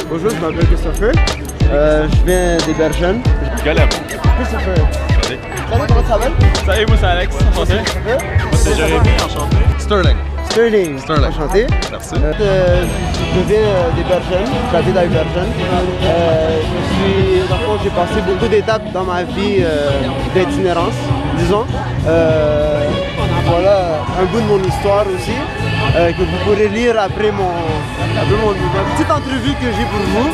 Bonjour, je m'appelle Christopher. Je viens des Bergennes. Golem. Christopher. Salut, comment tu t'appelles? Salut, moi c'est Alex. Enchanté. Moi c'est Jérémy, enchanté. Sterling. Sterling. Sterling. Enchanté. Merci. Je viens des Bergennes, j'habite à Bergennes. Dans le fond, j'ai passé beaucoup d'étapes dans ma vie d'itinérance, disons. Voilà un bout de mon histoire aussi, que vous pourrez lire après ma petite entrevue que j'ai pour vous.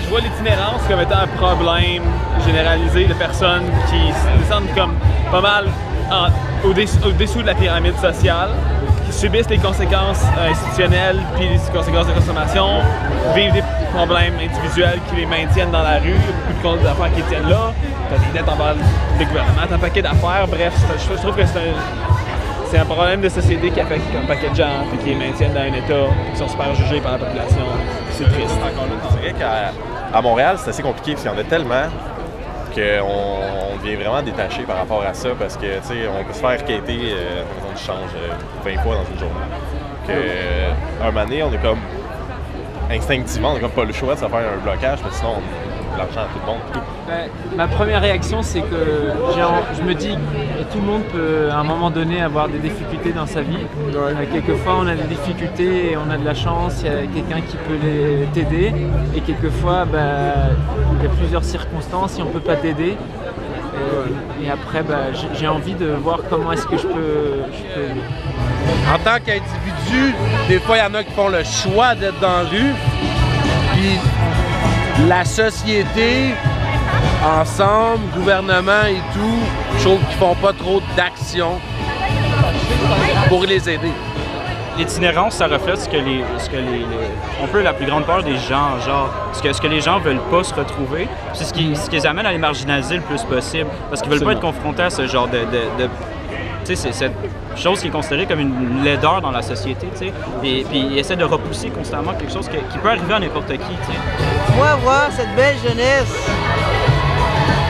Je vois l'itinérance comme étant un problème généralisé de personnes qui se sentent comme pas mal au-dessous de la pyramide sociale, qui subissent les conséquences institutionnelles puis les conséquences de consommation, vivent des problèmes individuels qui les maintiennent dans la rue, il y a beaucoup d'affaires qui les tiennent là, t'as des dettes envers le gouvernement, t'as un paquet d'affaires, bref, je trouve que c'est un problème de société qui affecte un paquet de gens et qui les maintiennent dans un état qui sont super jugés par la population. C'est triste. Je dirais qu'à Montréal, c'est assez compliqué parce qu'il y en a tellement qu'on devient vraiment détaché par rapport à ça parce que, tu sais, on peut se faire quitter dans une change 20 fois dans une journée. Un moment donné, on est comme instinctivement, on n'a comme pas le choix de se faire un blocage parce que sinon, on l'argent à tout le monde. Ben, ma première réaction, c'est que je me dis que tout le monde peut à un moment donné avoir des difficultés dans sa vie. Quelquefois, on a des difficultés et on a de la chance, il y a quelqu'un qui peut t'aider. Et quelquefois, il y a plusieurs circonstances et on ne peut pas t'aider. Et après, j'ai envie de voir comment est-ce que je peux... En tant qu'individu, des fois, il y en a qui font le choix d'être dans la rue. Puis la société, ensemble, gouvernement et tout, je trouve qu'ils font pas trop d'actions pour les aider. L'itinérance, ça reflète un peu la plus grande peur des gens, genre ce que les gens veulent pas se retrouver. C'est ce qui les amène à les marginaliser le plus possible, parce qu'ils veulent pas être confrontés à ce genre de tu sais, c'est cette chose qui est considérée comme une laideur dans la société, tu sais, et puis ils essaient de repousser constamment quelque chose qui peut arriver à n'importe qui, tu sais. Moi, voir cette belle jeunesse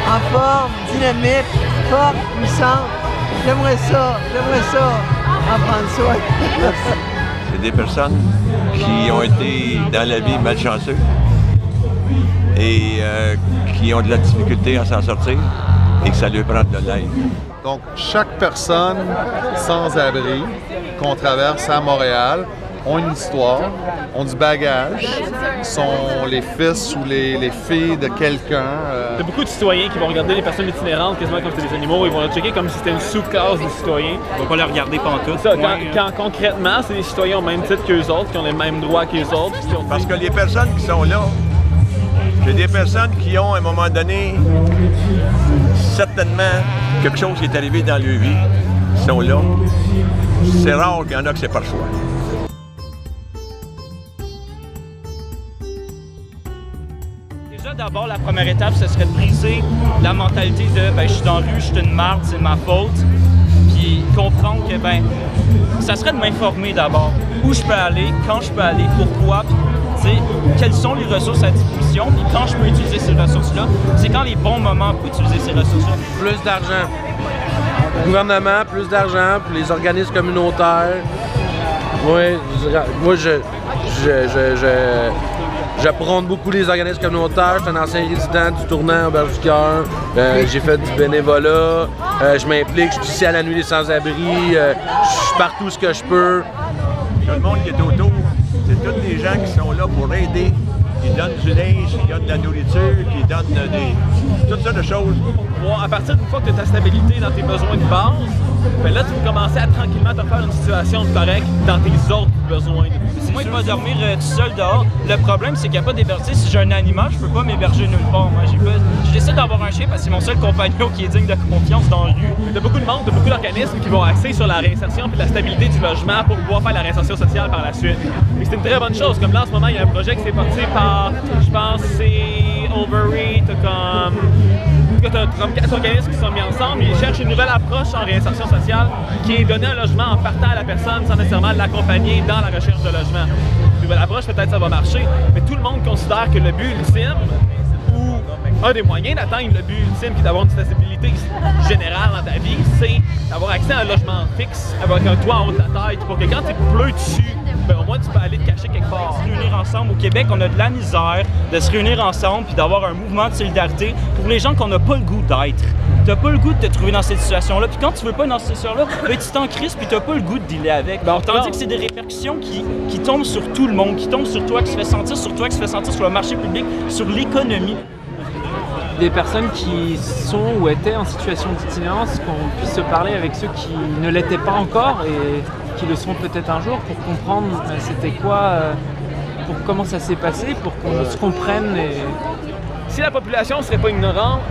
en forme, dynamique, forte, puissante, j'aimerais ça en prendre soin. C'est des personnes qui ont été dans la vie malchanceux et qui ont de la difficulté à s'en sortir et que ça leur prend de l'aide. Donc, chaque personne sans abri qu'on traverse à Montréal ont une histoire, ont du bagage, sont les fils ou les filles de quelqu'un. Il y a beaucoup de citoyens qui vont regarder les personnes itinérantes quasiment comme c'était des animaux, ils vont les checker comme si c'était une sous-classe des citoyens. On va pas les regarder pantoute. Ça, quand concrètement, c'est des citoyens au même titre qu'eux autres, qui ont les mêmes droits qu'eux autres. Parce que les personnes qui sont là, c'est des personnes qui ont à un moment donné certainement quelque chose qui est arrivé dans leur vie, qui sont là. C'est rare qu'il y en a que c'est par choix. Déjà, d'abord, la première étape, ce serait de briser la mentalité de je suis dans la rue, je suis une marde, c'est ma faute. Puis comprendre que ça serait de m'informer d'abord. Où je peux aller, quand je peux aller, pourquoi, quelles sont les ressources à disposition, puis quand je peux utiliser ces ressources-là, c'est quand les bons moments pour utiliser ces ressources-là. Plus d'argent. Gouvernement, plus d'argent pour les organismes communautaires. Oui, moi, je prône beaucoup les organismes communautaires. Je suis un ancien résident du Tournant Auberge du Cœur. J'ai fait du bénévolat. Je m'implique. Je suis ici à la Nuit des Sans-Abri. Je suis partout ce que je peux. Tout le monde qui est autour, c'est tous les gens qui sont là pour aider, qui donnent du linge, qui donnent de la nourriture, qui donnent toutes sortes de choses. Bon, à partir d'une fois que tu as ta stabilité dans tes besoins de base, là, tu peux commencer à tranquillement te faire une situation correcte dans tes autres besoins. Moi, je vais dormir tout seul dehors. Le problème, c'est qu'il n'y a pas d'héberger. Si j'ai un animal, je peux pas m'héberger nulle part. Moi, je décide d'avoir un chien parce que c'est mon seul compagnon qui est digne de confiance dans la rue. Il y a beaucoup de monde, il y a beaucoup d'organismes qui vont axer sur la réinsertion et la stabilité du logement pour pouvoir faire la réinsertion sociale par la suite. Et c'est une très bonne chose. Comme là, en ce moment, il y a un projet qui s'est porté par, je pense, c'est Overeat, t'as 4 organismes qui sont mis ensemble, ils cherchent une nouvelle approche en réinsertion sociale qui est donner un logement en partant à la personne sans nécessairement l'accompagner dans la recherche de logement. Une nouvelle approche, peut-être ça va marcher, mais tout le monde considère que le but ultime, ou un des moyens d'atteindre le but ultime qui est d'avoir une stabilité générale dans ta vie, c'est d'avoir accès à un logement fixe avec un toit en haut de ta tête pour que quand il pleut dessus, ben, au moins tu peux aller te cacher quelque part. Se réunir ensemble. Au Québec, on a de la misère de se réunir ensemble puis d'avoir un mouvement de solidarité pour les gens qu'on n'a pas le goût d'être. T'as pas le goût de te trouver dans cette situation-là. Puis quand tu veux pas être dans cette situation-là, ben, tu t'en crises puis t'as pas le goût de dealer avec. Ben, tandis que c'est des répercussions qui tombent sur tout le monde, qui tombent sur toi, qui se fait sentir sur toi, qui se fait sentir sur le marché public, sur l'économie. Des personnes qui sont ou étaient en situation d'itinérance, qu'on puisse se parler avec ceux qui ne l'étaient pas encore et qui le seront peut-être un jour pour comprendre c'était quoi, pour comment ça s'est passé, pour qu'on se comprenne. Et... Si la population ne serait pas ignorante,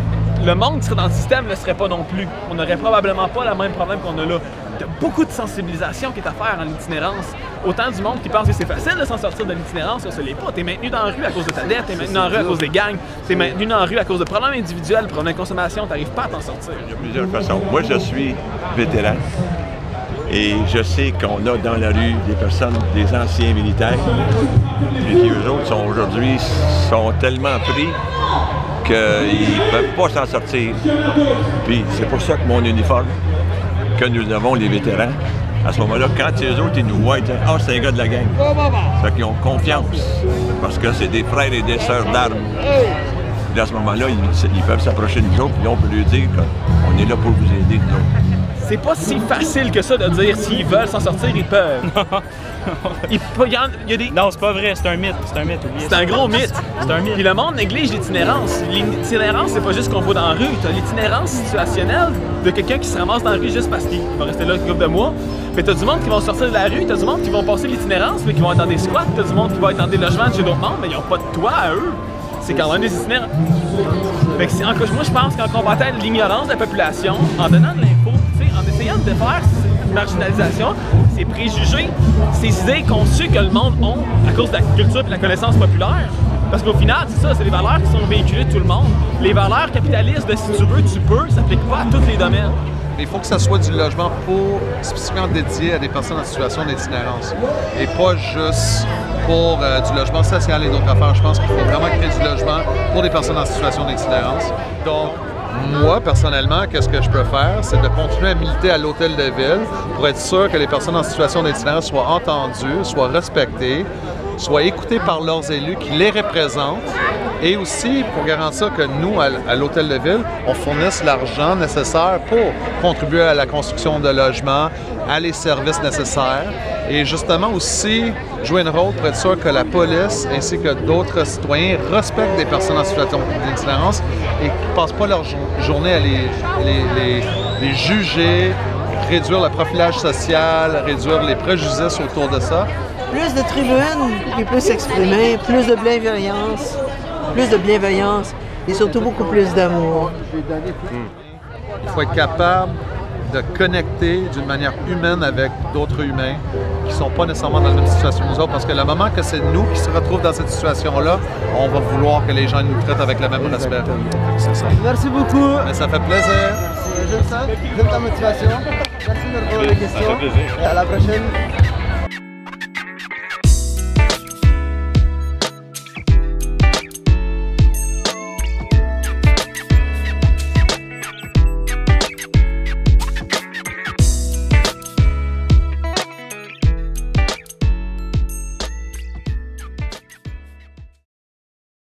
le monde qui serait dans le système ne le serait pas non plus. On n'aurait probablement pas le même problème qu'on a là. Il y a beaucoup de sensibilisation qui est à faire en itinérance. Autant du monde qui pense que c'est facile de s'en sortir de l'itinérance, ça ne l'est pas. Tu es maintenu dans la rue à cause de ta dette, tu es maintenu dans la rue à cause des gangs, tu es maintenu dans la rue à cause de problèmes individuels, problèmes de consommation, tu n'arrives pas à t'en sortir. Il y a plusieurs façons. Moi, je suis vétéran et je sais qu'on a dans la rue des personnes, des anciens militaires, puis qui eux autres sont aujourd'hui tellement pris qu'ils ne peuvent pas s'en sortir. Puis c'est pour ça que mon uniforme, que nous avons les vétérans, à ce moment-là, quand les autres ils nous voient, ils disent « Ah, c'est un gars de la gang ». Ça fait qu'ils ont confiance, parce que c'est des frères et des sœurs d'armes. Puis à ce moment-là, ils peuvent s'approcher de nous autres, puis là, on peut leur dire qu'on est là pour vous aider, nous autres. C'est pas si facile que ça de dire s'ils veulent s'en sortir, ils peuvent. Il y a des... Non, c'est pas vrai, c'est un mythe. C'est un mythe, oubliez C'est un gros mythe. C'est un mythe. Puis le monde néglige l'itinérance. L'itinérance, c'est pas juste qu'on va dans la rue. T'as l'itinérance situationnelle de quelqu'un qui se ramasse dans la rue juste parce qu'il va rester là une couple de mois. Mais t'as du monde qui vont sortir de la rue, t'as du monde qui vont passer l'itinérance, mais qui vont être dans des squats, t'as du monde qui va être dans des logements de chez d'autres mondes, mais ils ont pas de toit à eux. C'est quand même des itinérants. Fait que moi, je pense qu'en combattant l'ignorance de la population, en donnant de l'info, en essayant de défaire cette marginalisation, ces préjugés, ces idées conçues que le monde a à cause de la culture et de la connaissance populaire. Parce qu'au final, c'est ça, c'est des valeurs qui sont véhiculées de tout le monde. Les valeurs capitalistes de si tu veux, tu peux, ça s'applique pas à tous les domaines. Mais il faut que ça soit du logement spécifiquement dédié à des personnes en situation d'itinérance. Et pas juste pour du logement social et d'autres affaires. Je pense qu'il faut vraiment créer du logement pour des personnes en situation d'itinérance. Donc, moi, personnellement, qu'est-ce que je peux faire? C'est de continuer à militer à l'hôtel de ville pour être sûr que les personnes en situation d'itinérance soient entendues, soient respectées, soient écoutées par leurs élus qui les représentent. Et aussi, pour garantir que nous, à l'hôtel de ville, on fournisse l'argent nécessaire pour contribuer à la construction de logements, à les services nécessaires. Et justement aussi, jouer un rôle pour être sûr que la police ainsi que d'autres citoyens respectent des personnes en situation d'itinérance et ne passent pas leur journée à les juger, réduire le profilage social, réduire les préjudices autour de ça. Plus de tribunes qui peuvent s'exprimer, plus de bienveillance et surtout beaucoup plus d'amour. Il faut être capable de connecter d'une manière humaine avec d'autres humains qui ne sont pas nécessairement dans la même situation que nous autres, parce que le moment que c'est nous qui se retrouvent dans cette situation-là, on va vouloir que les gens nous traitent avec le même respect. C'est ça. Merci beaucoup. Mais ça fait plaisir. J'aime ça, j'aime ta motivation. Merci de me répondre aux questions. Et à la prochaine.